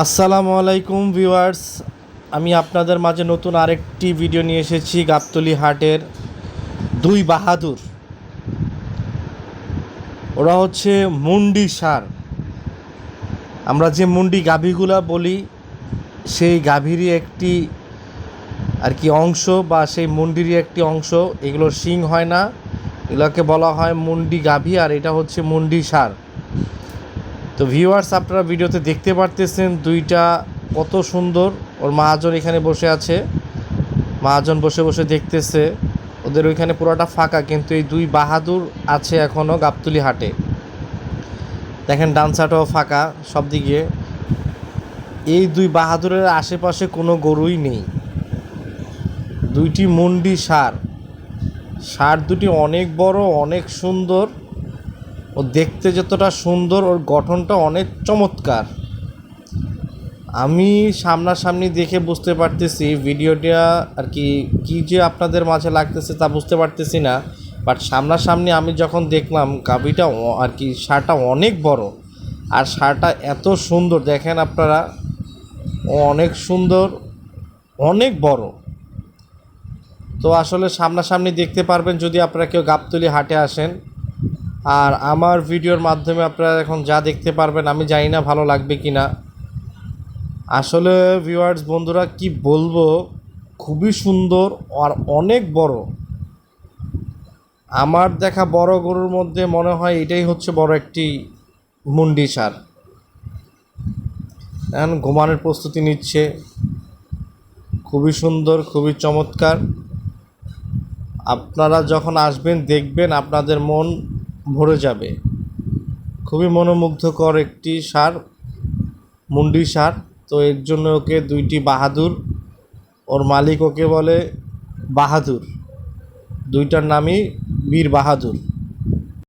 আসসালামু আলাইকুম ভিউয়ার্স, আমি আপনাদের মাঝে নতুন আরেকটি ভিডিও নিয়ে এসেছি। গাবতলী হাটের দুই বাহাদুর, ওরা হচ্ছে মুন্ডি ষাঁড়। আমরা যে মুন্ডি গাভীগুলা বলি সেই গাভীরই একটি আর কি অংশ, বা সেই মুন্ডিরই একটি অংশ। এগুলোর শিং হয় না, এগুলোকে বলা হয় মুন্ডি গাভী, আর এটা হচ্ছে মুন্ডি ষাঁড়। তো ভিউয়ার্স, আপনারা ভিডিওতে দেখতে পারতেছেন দুইটা কত সুন্দর। ওর মহাজন এখানে বসে আছে, মহাজন বসে বসে দেখতেছে। ওদের ওইখানে পুরোটা ফাঁকা, কিন্তু এই দুই বাহাদুর আছে এখনও গাবতলী হাটে। দেখেন ডান সাইডটাও ফাঁকা, সব দিকে। এই দুই বাহাদুরের আশেপাশে কোনো গরুই নেই। দুইটি মুন্ডি ষাঁড়, ষাঁড় দুটি অনেক বড়, অনেক সুন্দর। ও দেখতে যতটা সুন্দর, ওর গঠনটা অনেক চমৎকার। আমি সামনাসামনি দেখে বুঝতে পারতেছি ভিডিওটা আর কি কী যে আপনাদের মাঝে লাগতেছে তা বুঝতে পারতেছি না, বাট সামনাসামনি আমি যখন দেখলাম গাভীটা আর কি ষাঁড়টা অনেক বড়, আর ষাঁড়টা এত সুন্দর দেখেন আপনারা, অনেক সুন্দর, অনেক বড়। তো আসলে সামনাসামনি দেখতে পারবেন যদি আপনারা কেউ গাবতলী হাটে আসেন। আর আমার ভিডিওর মাধ্যমে আপনারা এখন যা দেখতে পারবেন আমি জানি না ভালো লাগবে কি না। আসলে ভিউয়ার্স বন্ধুরা, কি বলবো, খুবই সুন্দর আর অনেক বড়। আমার দেখা বড় গরুর মধ্যে মনে হয় এটাই হচ্ছে বড় একটি মুন্ডি ষাঁড়। এখন ঘুমানোর প্রস্তুতি নিচ্ছে, খুবই সুন্দর, খুবই চমৎকার। আপনারা যখন আসবেন দেখবেন আপনাদের মন ভরে যাবে। খুবই মনোমুগ্ধকর একটি ষাঁড়, মুন্ডি ষাঁড়। তো এর জন্য ওকে দুইটি বাহাদুর, ওর মালিক ওকে বলে বাহাদুর, দুইটার নামই বীর বাহাদুর।